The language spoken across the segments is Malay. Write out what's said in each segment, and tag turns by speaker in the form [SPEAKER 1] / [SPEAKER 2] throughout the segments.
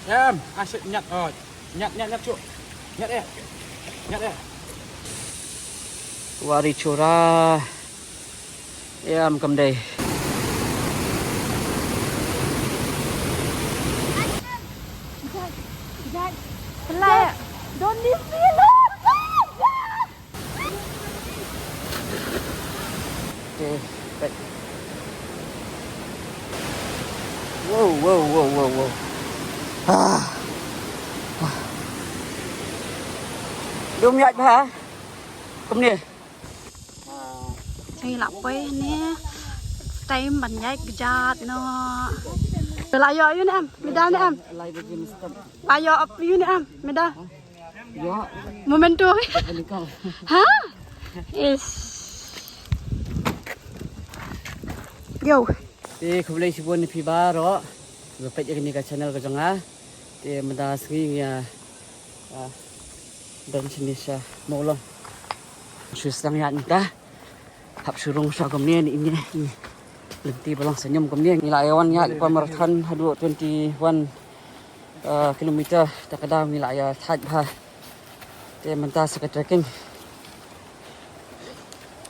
[SPEAKER 1] Em, sẽ nhặt rồi. Nhặt trụ. Nhặt đi. Nhặt đi.
[SPEAKER 2] Wari chura. Em cầm đây.
[SPEAKER 3] Pelai. Don't leave me alone.
[SPEAKER 2] Okay, baik. Wow. Đúng nhạy hả? Cầm nè.
[SPEAKER 3] Saya nak pergi ni. Time banyak kejat no. Ayo ni am, medan ni am.
[SPEAKER 2] Lai begini stop.
[SPEAKER 3] Ayo up you ni am, medan.
[SPEAKER 2] Ya,
[SPEAKER 3] Momentum.
[SPEAKER 2] ini kau.
[SPEAKER 3] Ha? Is. Yo.
[SPEAKER 2] Thì không lấy xíu ni phi ba đó. Rồi phải cái này cái channel cái trong á. Thì mình đã sử dụng dan jenis molong. Susang ya kita. Hap surung sa kemudian ini lenti balang senyum kemudian nilai awan ya di Marathon 21 kilometer takada nilai ya thaj bah. Thì mình ta sẽ trekking.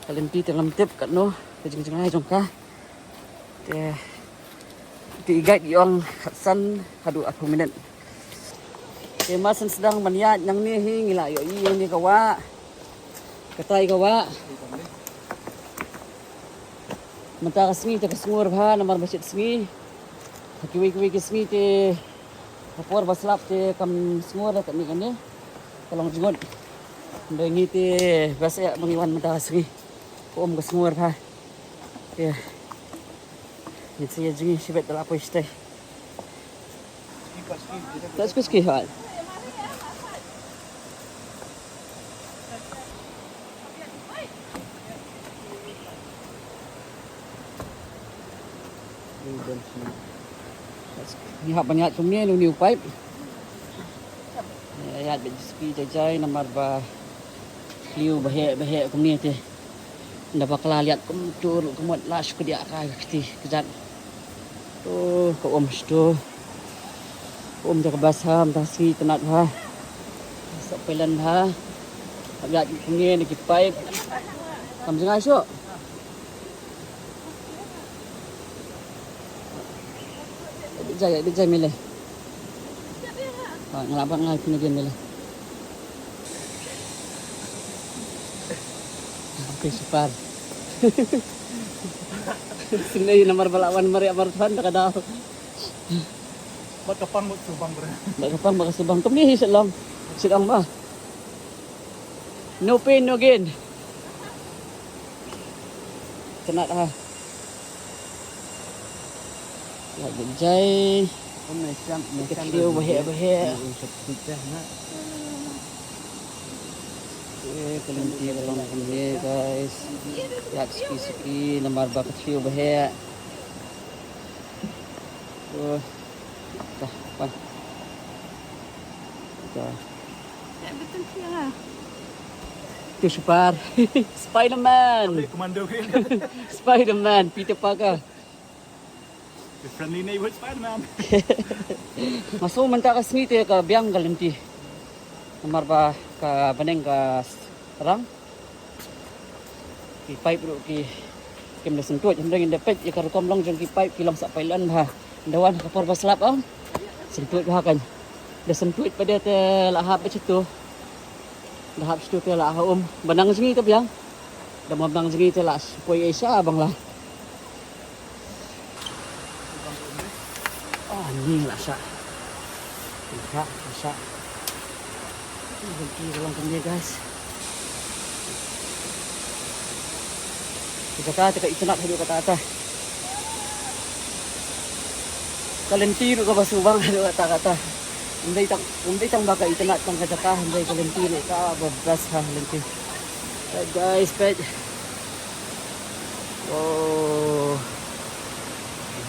[SPEAKER 2] Lenti tengam tip kat no ke jeng-jeng ai trong ka. Thì guide yang san hadu aku minit. Masan sedang maniat nang ni ngila yo ni kawa. Katai kawa. Mata kasngi ta kasngur bha namar basit sngi. Kiwi kisngi te kapor baslap te kam sngur ta ni kan ni. Kalong jingon. Ndengi te basa mangiwan mata kasngi. Om kasngur bha. Ini saya jengi sibet dalam apa istai. Tak suka hal. Ni hak banyak cumnya new pipe. Ya ski jajai nomor ba liu bahek cumnya tu. Nda bakal lihat kumtur kumut lash ke dia kai kesti kejat. Oh, ke om sto. Om jaga basah mtasi tenat ha. Sok pelan ha. Lihat cumnya ni pipe. Kam jengai so. Bijai milih. Ngelabak ngai pinagian milih. Okay, super. Sini nomor balawan Maria Marthan tak ada.
[SPEAKER 1] Bak kapang bak subang bre.
[SPEAKER 2] Bak kapang bak subang kami sedang bah. No pain no gain. Tenat ha. Ya bijai. Kecil bahaya. Kelinci balong kemudian guys. Lihat sepi nomor bak kecil bahaya. Apa?
[SPEAKER 3] Betul dia.
[SPEAKER 2] Itu super. Spider-Man.
[SPEAKER 1] Komando kan.
[SPEAKER 2] Spider-Man Peter Parker.
[SPEAKER 1] The friendly neighborhood Spider-Man.
[SPEAKER 2] Masuk mentak sini te ke biang galanti. Nomor ba ka baneng ka rang. Ki pipe ru ki kem lesen tuat jam dengin dapat ya karo kom long jong ki pipe kilang sak pailan bah. Dawan ka por baslap ang. Sentut bah kan. Dah sentut pada te lahap begitu. Lahap situ te lah Banang sini te biang. Dah mabang sini te lah poi Aisyah abang lah. Ini lah syak. Syak. Berhenti dalam kemudian guys. Kita kata ikanat hidup kata atas. Kalenti ru ka basubang hidup kata. Undai tang baka ikanat tang kata undai kalenti ni ka babras ha lenti. Guys, pet. Oh.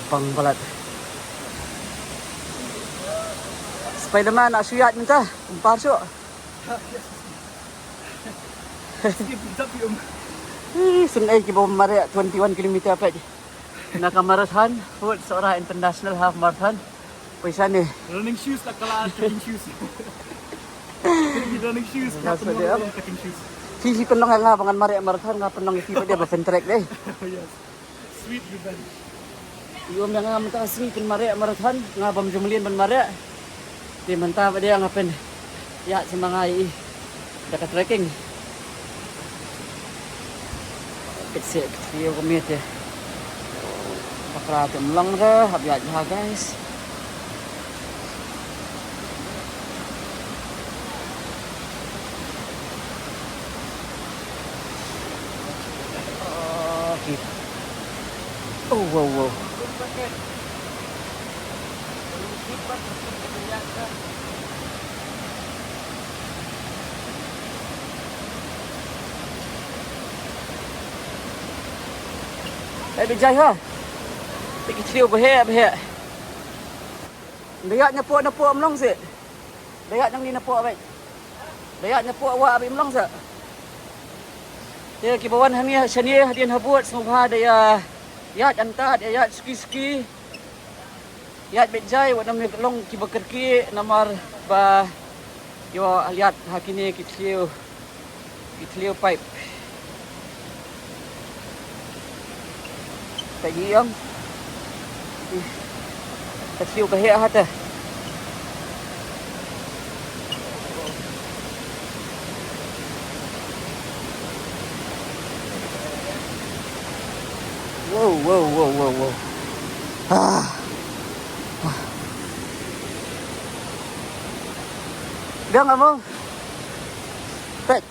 [SPEAKER 2] Pang balat. Spider-Man nak suyat minta. Umpar so. Sunai ki bom mare 21 km apa je. Nak marathon, food seorang international half marathon. Paisan ni.
[SPEAKER 1] Running shoes lah kalau trekking shoes. Running shoes.
[SPEAKER 2] Nasa dia.
[SPEAKER 1] Trekking shoes.
[SPEAKER 2] Si penong nga pangan mari markan nga penong si dia ba track deh.
[SPEAKER 1] Yes. Sweet revenge.
[SPEAKER 2] Iom yang nga mata asli pen mari markan nga bam jumlin ban mari. Di mantap dia nga pen ya semangai dekat trekking. Kecil dia komit ya. Pakra temlang ke habiat ha guys. Oh wow wow. Bijay ha. Kecil behek. Dayak nyapuk melong si. Dayak yang ni napuk baik. Dayak nyapuk awak abis melong sa. Dia kibawan hani sani hadian habut semua daya yat antat yat ski. Yat bijay wat nam long kibakerki namar ba yo lihat hakini kecil pipe. Tadi yang kecil ke hak hata. Wow. Dia nggak mau. Pet.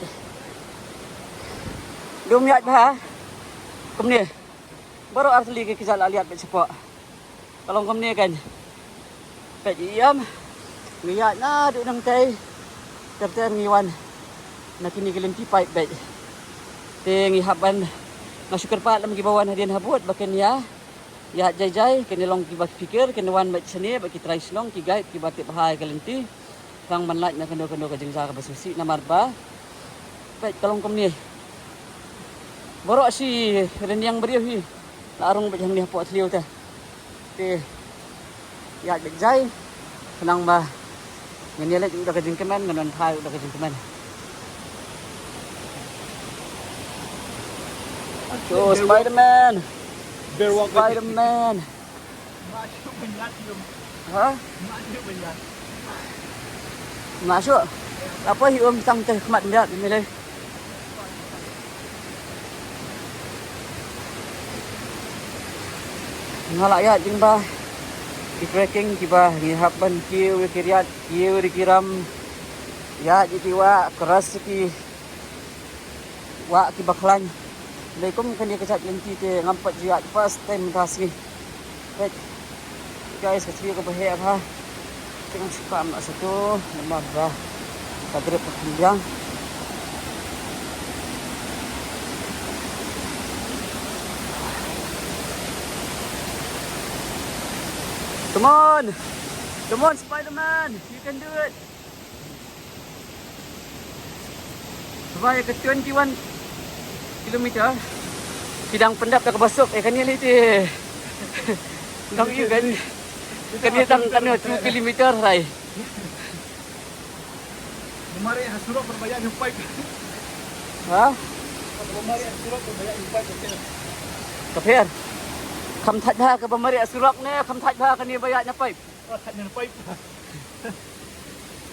[SPEAKER 2] Dia miat bah. Kemudian baru asli ke kisah lihat pet sepak. Kalau kemudian kan. Pet iam. Miat na duk nang tai. Terter ngiwan. Nak kini kelimpi pipe pet. Tengi haban. Masuk kerpat dalam kibawan hadian habut bahkan ya jai kena long kibak fikir kena wan mat seni bagi try slong ki guide ki batik bahai kalenti kang manlat na kendo ka jengsa ka basusi na marba baik kalong komni borok si renyang beriu hi larung bajang ni hapot liu ta te ya jai senang ba ngene udah ka jengkeman nganon thai udah ka jengkeman. So Spider-Man. Spider-Man. Hah? Masuk. Apa hium tang teh kemat ndak ni le. Ngalak ya jingba. Di trekking kiba di haban kieu kiriat kieu dikiram. Ya jitiwa keras ki. Wa ki baklan. Assalamualaikum kan dia kecat lenti te ngampat jiat first time tasgi. Baik. Guys, kecil ke bahaya apa? Tengok suka amak satu, nama bah. Kadrip panjang. Come on Spider-Man, you can do it. Survey ke 21 kilometer. Sidang pendap dah kebasuk. Kan ni ti. Dang you kan. Kan ni tang kan 2 kilometer rai.
[SPEAKER 1] Kemarin hasurok berbayar yung pipe.
[SPEAKER 2] Ha?
[SPEAKER 1] Kemarin hasurok berbayar yung pipe.
[SPEAKER 2] Kapir. Kam that dah ke pemari asurok ni, kam that dah kan ni bayar nya pipe.
[SPEAKER 1] Oh, that nya pipe.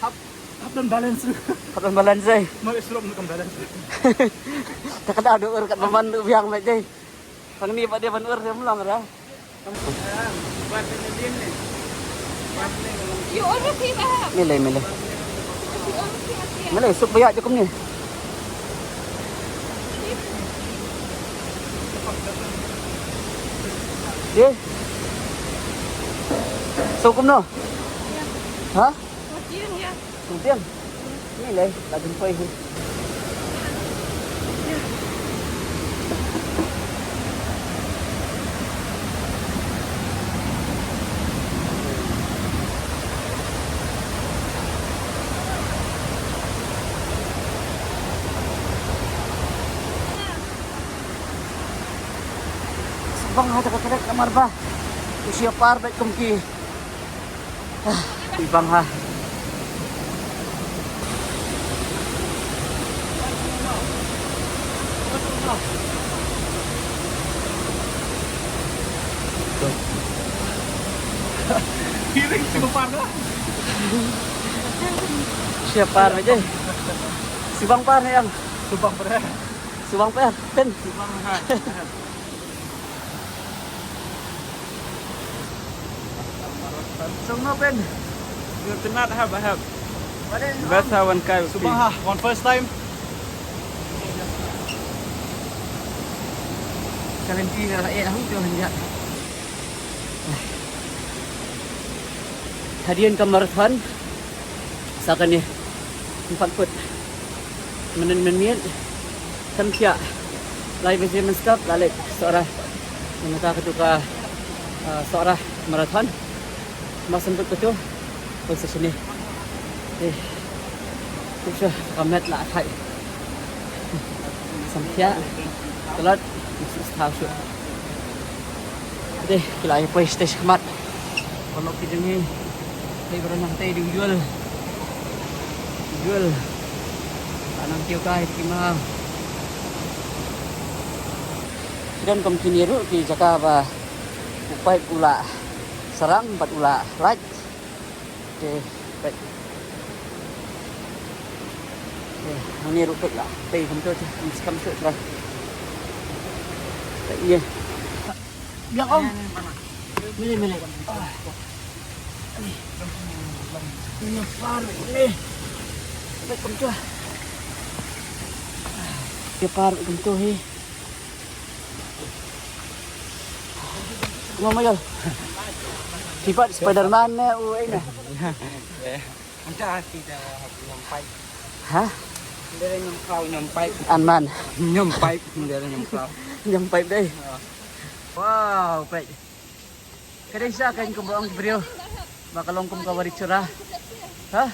[SPEAKER 1] Hap dan balance.
[SPEAKER 2] Kat balance ai.
[SPEAKER 1] Mari hasurok nak balance.
[SPEAKER 2] Tak ada ur kat paman tu biang mai dei. Pang ni pak dia ban ur dia melong dah.
[SPEAKER 1] Buat pendiam ni.
[SPEAKER 3] You order pizza.
[SPEAKER 2] Milih. Milih sup bayar je kum ni. Dia. So kum no. Ha?
[SPEAKER 3] Ya.
[SPEAKER 2] Kemudian ni lah tak jumpa ini. Bang ada kerek kamar bah. Usia par baik kumki. Ibang ha.
[SPEAKER 1] Hiring si Bang.
[SPEAKER 2] Siap par aja. Si Bang par nih yang.
[SPEAKER 1] Subang ber.
[SPEAKER 2] Si Bang par. Pen.
[SPEAKER 1] Subang ha.
[SPEAKER 2] Semua pen.
[SPEAKER 1] You cannot have.
[SPEAKER 2] Balik.
[SPEAKER 1] Best have one guy. Subang ha. One first time.
[SPEAKER 2] Kalian pilih rakyat aku tu hendak. Hadian ke marathon. Sakan ni 4 foot. Menit Samcia. Lai besi menskap lalik seorang mengata ketuka seorang marathon. Mas semput ketu posisi ni. Bisa kamet lah hai. Samcia. Telat tahu tu. Deh, kita ayo pergi stage kemat. Kalau kita ni, saya berenang tadi dijual. Anang kêu cai thì mà dan kami ru di Jakarta upai pula serang 4 ula right. Okey, baik. Ni ru pek lah. Pei kami tu kam tu lah. Tak iya. Biar om. Milih. Ini par ni. Baik kami tu. Par kami tu hi. Ngomong sifat Spiderman ni ini.
[SPEAKER 1] Macam kita nyampai.
[SPEAKER 2] Hah?
[SPEAKER 1] Dia nyampai.
[SPEAKER 2] Anman.
[SPEAKER 1] Nyampai. Dia nyampai.
[SPEAKER 2] Nyampai deh. Wow, baik. Kadang siya kan kumbaang brio. Bakalong kum kawari curah. Hah?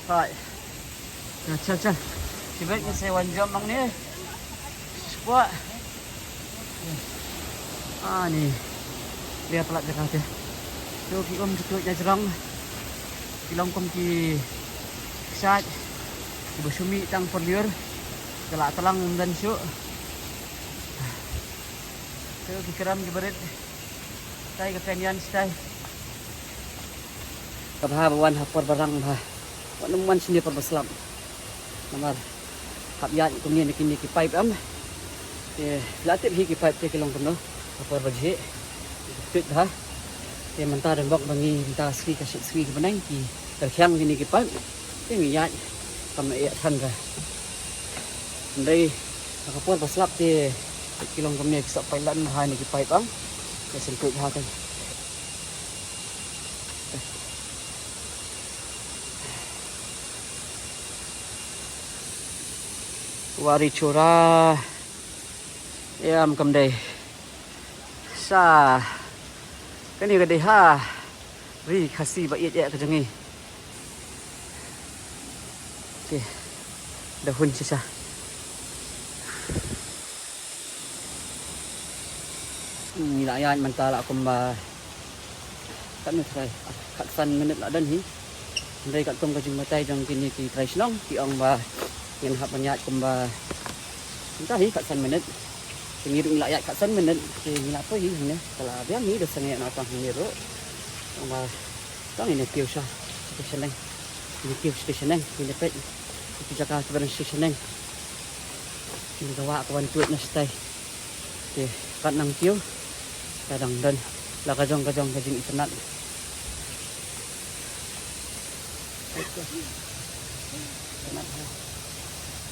[SPEAKER 2] Baik. Cal. Sibuk ni saya wanjam mang ni. Kuat. Ni. Dia pelak dekat dia. Tu ki om tu jajarang. Kilong kum ki sat. Ibu sumi tang perliur. Kelak telang dan syuk. Tu fikiran ki berit. Stay kekenian stay. Kabahawan hapor barang bah. Wanuman sini perbeslam. Namar. Kapyan kumni kini ki pipe am. Latip hi ki pipe te kilong penuh. Hapor bajhe. Tut ha. Te mentah dan bok bangi mentah swi ka swi ki benang ki. Terkhiang kini ki pipe. Te ngiyat kama ya than ka. Ndai hapor beslap te kilong kumni ki sak pailan ha ni ki pipe am. Te semput ha kan. Wari curah yam kam đây sa cái này cái đây ha ri khasi ba yet ya ka jangi okay dahun sisa ni la yan mantala kumba kan nu try kat san minit la dan hi đây kat tong ka jing matai jang kini ki try snong ki ong ba yang hap banyak kumba entah hi kat san minit ngirung layak kat san minit ke ngila apa hi ne kala biang ni dosa ngai na tang ngiro kumba tang ini piu sha station ini piu station ini pet di Jakarta sebenarnya station ini gawa kawan tuat na stay ke kat nang piu kadang dan la kajong kajing internet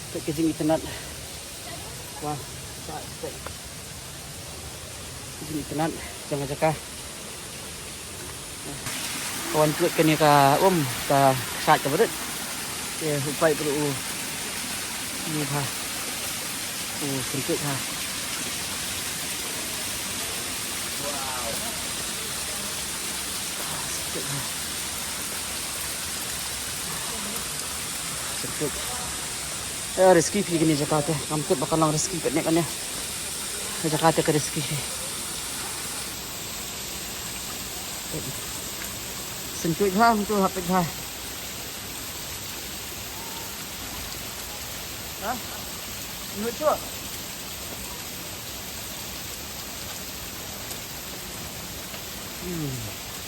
[SPEAKER 2] kajing internet wah kajing internet jangan jaka kawan tuat kini ka ka sat ka berit ya upai perlu ni ha sempit ha wow sempit ha sempit rezeki pergi ni Jakarta. Kamput bakal lang rezeki kat ni kan ya. Ke Jakarta ke rezeki. Sentuh ham tu hapit ha. Ha? Menurut tu?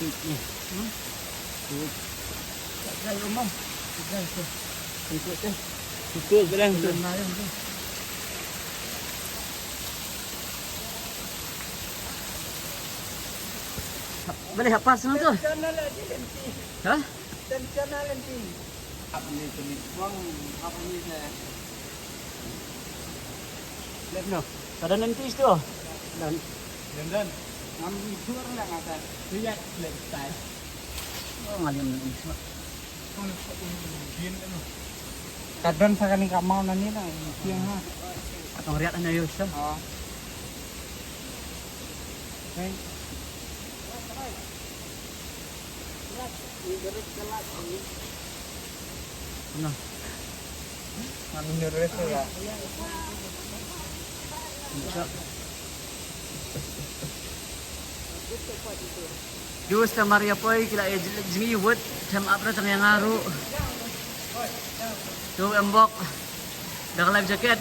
[SPEAKER 2] Sweet ni. Sweet. Tak dry umam. Tak dry tu. Sentuh tu. Sentuh berang tu. Boleh apa sana tu? Ha?
[SPEAKER 1] Dan channel nanti. Apa ni tulis buang apa ni saya.
[SPEAKER 2] Lihat no. Ada nanti tu. Dan
[SPEAKER 1] Ngambil suar lah kata. Lihat style.
[SPEAKER 2] oh ngalim ni.
[SPEAKER 1] Kadang sekali kamau nani lah. Siang ha.
[SPEAKER 2] Atong riat na yo sa.
[SPEAKER 1] Oh. Baik.
[SPEAKER 2] Ano?
[SPEAKER 1] Minum rasa ya.
[SPEAKER 2] Jus ta Maria Poy kila jingi wot tham apra tang yang ngaru. Tu embok. Dah live jacket.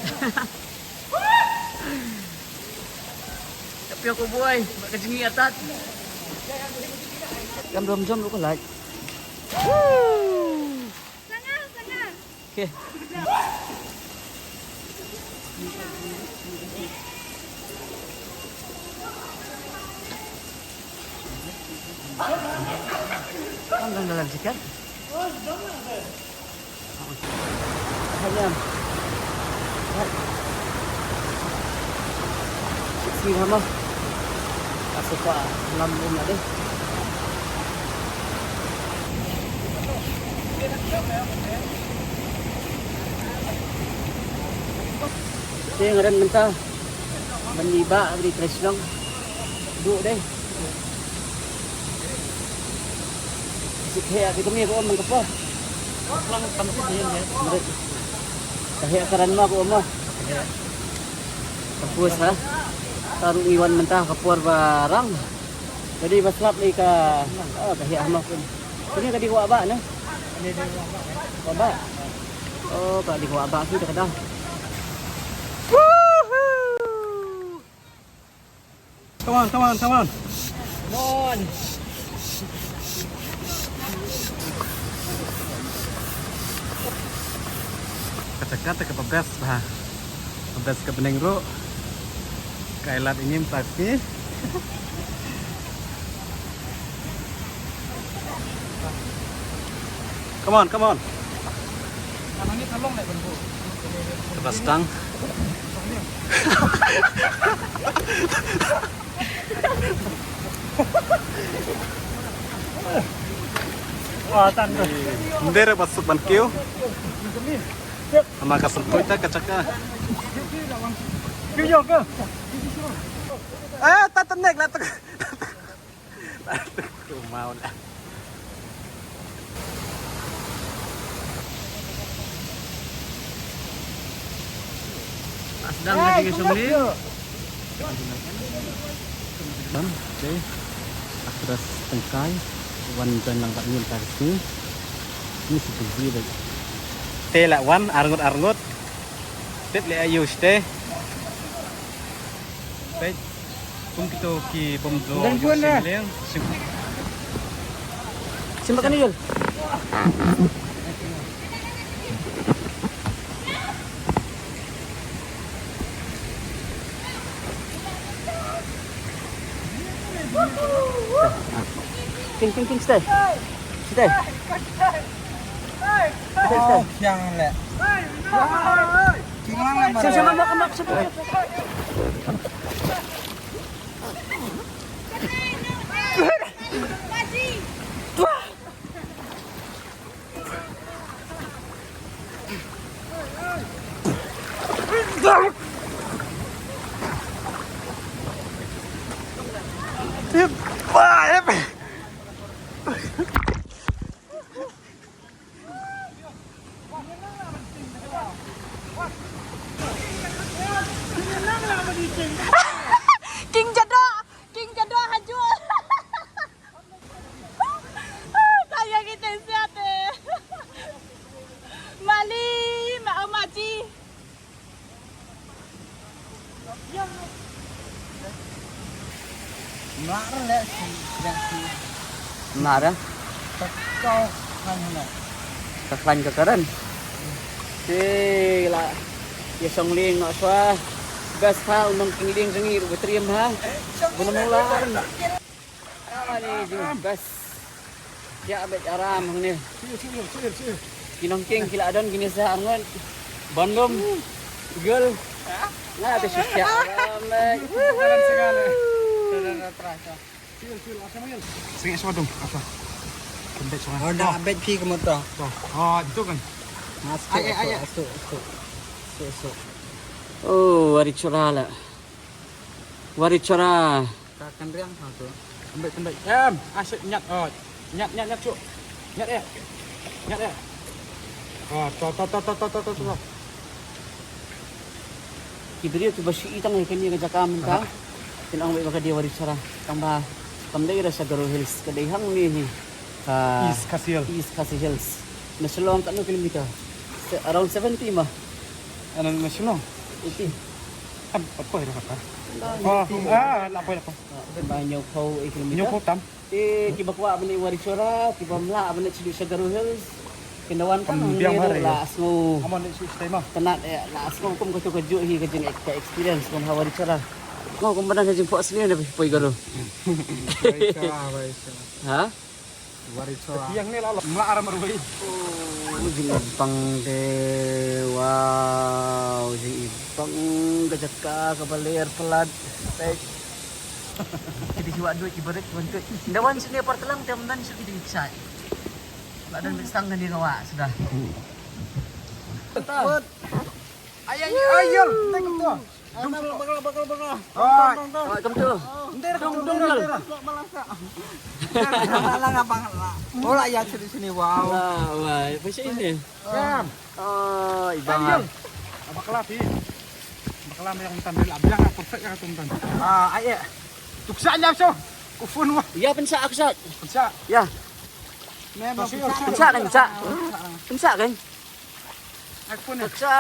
[SPEAKER 2] Tapi aku boy, mak jingi atat. Kam rom-jom lu ko like.
[SPEAKER 3] Sangat.
[SPEAKER 2] Okay. Ang dalam sikat. Hayam. Sini sama. Asal pa lambung ada. Ito yung rin menta. Maniba, refresh lang. Duk deh. Kaya kita ni ko man ka pa. Lang pansin din ya. Kaya karan mo ko mo. Tapos ha. Tarong iwan man ta kapur barang. Jadi baslap ni ka kaya mo ko. Kini ka di ko aba na. Aba. Oh, ka di ko aba kita kada.
[SPEAKER 1] Come on.
[SPEAKER 2] Come on.
[SPEAKER 1] Kata-kata ke pebes bah. Pebes ke benengro. Kailat ini pasti. Come on. Tangannya tolong deh bentuk.
[SPEAKER 2] Lepas tang.
[SPEAKER 1] Wah, tanda. Ndere masuk bankiu. Sama kasentuh kita kacaka. Kiyo ke? Tak tenek lah tu. Mau lah.
[SPEAKER 2] Sedang lagi sumli.
[SPEAKER 1] Bam, okay. Akras tengkai. Wan dan lang tak nyul kasi. Ini seperti itu. Teh lah wan arngut. Tet le ayus teh. Baik. Kung kita ki bomzo yung
[SPEAKER 2] Simbakan ni Yul. King, stay. Stay.
[SPEAKER 1] Oh, yang le. King lang lang.
[SPEAKER 2] Sama mak. King jadok haju.
[SPEAKER 1] Melarang ya sedang si
[SPEAKER 2] Benar ya?
[SPEAKER 1] kau kan hendak.
[SPEAKER 2] Kaklan ka karan. Lah. Ya song ling no swa. Bas hal nong kingling sengir betriam ha. Guna mulan. Apa ni jing bas. Ya bet aram ni.
[SPEAKER 1] Sir.
[SPEAKER 2] Kinong king kila adon gini sa angon. Bandom. Girl. Nah, ada sisya aram.
[SPEAKER 1] Jalan segala. Sudah terasa. Sir, asa mo yun? Sige, swadong. Asa. Kembet sa. Oh, dah abet pi ke motor. Oh, itu kan. Ay. So.
[SPEAKER 2] Oh, wari curala. Wari cura.
[SPEAKER 1] Kakan riang satu. Kembet. Asyik nyat. Oh, nyat cuk. Nyat ya. Oh, to.
[SPEAKER 2] Kibiri tu basi itang ay kanya kajakam ka. Tinang may baka dia wari cura. Tamba pamday ra sa Garo Hills kadayhang ni
[SPEAKER 1] East Kasil.
[SPEAKER 2] East Castle Hills. Nasulong kano kilometer? Around 70 mah.
[SPEAKER 1] Ano nasyonal?
[SPEAKER 2] 80.
[SPEAKER 1] Apa ya kata? Lapor.
[SPEAKER 2] Banyak kau kilometer.
[SPEAKER 1] Inyo ko tam.
[SPEAKER 2] Kibakwa ba ni Waritsura, kibamla ba ni sa Garo Hills. Kinawan ka nang
[SPEAKER 1] Biang
[SPEAKER 2] nero
[SPEAKER 1] hari.
[SPEAKER 2] laas mo.
[SPEAKER 1] Amon ni sistema.
[SPEAKER 2] Kanat laas mo kung kajo hi kajing experience kung Waritsura. Ngo kung badan kajing po asli na poy Garo.
[SPEAKER 1] Baisa.
[SPEAKER 2] Ha?
[SPEAKER 1] Waritsura. Yang ni lalo. Melaram marway.
[SPEAKER 2] Jing ibang de wow jing ibang gajaka kabaler pelad tek jadi jiwa duit ibarat bantu dawan sini partelang teman sudah bisa badan besang dan dirawa sudah
[SPEAKER 1] Betul. Ayol, tengok tu. Bakal.
[SPEAKER 2] oh kamu tuh
[SPEAKER 1] Malang abang. Bola ya sini wow.
[SPEAKER 2] wah apa sih ini
[SPEAKER 1] Kam.
[SPEAKER 2] oh ibang
[SPEAKER 1] Bakal yang tandil abang perfect ya tumtan. Ayah. Tuksa nya so. Kufun wah.
[SPEAKER 2] iya pensa aku sak
[SPEAKER 1] Tuksa.
[SPEAKER 2] ya
[SPEAKER 1] Memang
[SPEAKER 2] pensa kan
[SPEAKER 1] Aku ni.
[SPEAKER 2] pensa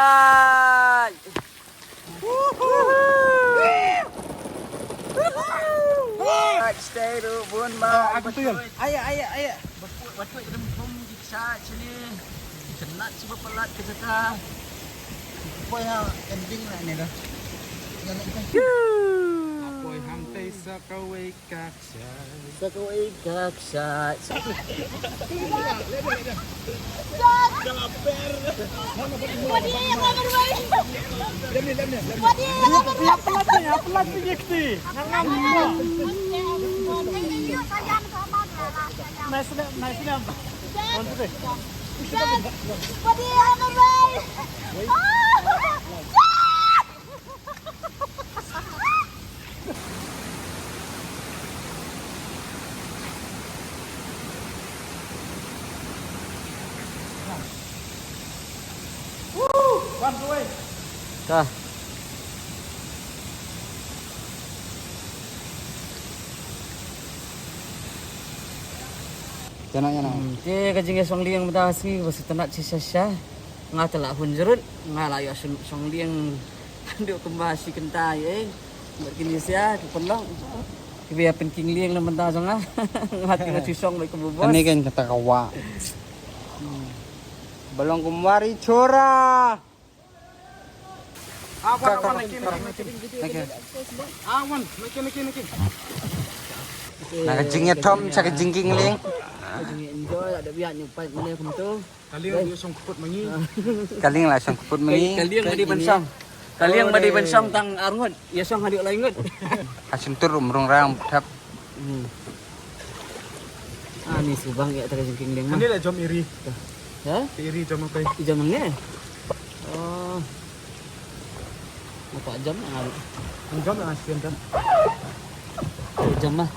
[SPEAKER 2] stay tu bun ma
[SPEAKER 1] Aku tu yun. Ayah.
[SPEAKER 2] Waktu itu pun diksa sini cenat si pelat ke sana.
[SPEAKER 1] Apa yang ending lah ni dah. Apoy hamtay sa kaway kaksa.
[SPEAKER 2] Sa kaway kaksa.
[SPEAKER 1] Pelat ni jekti. Nice. One way.
[SPEAKER 2] Kah.
[SPEAKER 1] Jangan.
[SPEAKER 2] Ke kajing song liang betasi basi tenak cisasya. Ngatala hunjurut ngalayo song liang nduk kembasi kentai berkini sia kepelong. Biar penking liang naman ta song ngati ngasisong baik kebubos.
[SPEAKER 1] Ini kan kata kawa. Balong kumari cora. Awan. Niki. Nakajingnya Tom, sa kajingking ling.
[SPEAKER 2] Enjoy ada biar nyupai mana kamu tu.
[SPEAKER 1] Kalian dia song kuput mangi.
[SPEAKER 2] Kaliang madi bensong. Kaliang madi bensong tang arngut. Ya song hadik laingut.
[SPEAKER 1] Asin tur umrung rang tap.
[SPEAKER 2] Ni subang ya tak jengking deng mah.
[SPEAKER 1] Ini lah jom iri.
[SPEAKER 2] Ha?
[SPEAKER 1] Iri jom apa?
[SPEAKER 2] Jam ni. Oh. Apa jam ngal?
[SPEAKER 1] Jom lah asin dah.
[SPEAKER 2] Jam mah.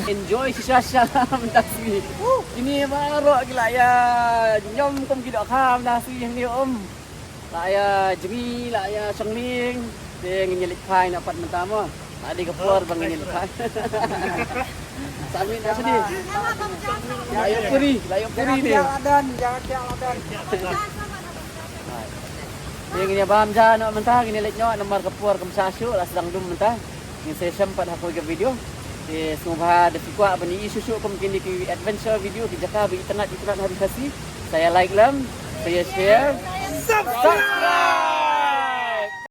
[SPEAKER 2] Enjoy si Sasha mentasi. Ini baru gila ya. Nyom kom gila kam nasi yang ni Lah ya jemi lah ya sengling. Dia ngelit kai dapat mentama. Tadi kepor bang ngelit kai. Sami dah sedih. Layak puri dia. Dia ngini bam ja nak mentah ngini lit nyawa nomor kepor kem sasu lah sedang dum mentah. Ngin saya sempat aku ke video. Di semua ada fikwa bani isu mungkin di adventure video di Jakarta internet hari kasih. Saya like lam, saya share, subscribe.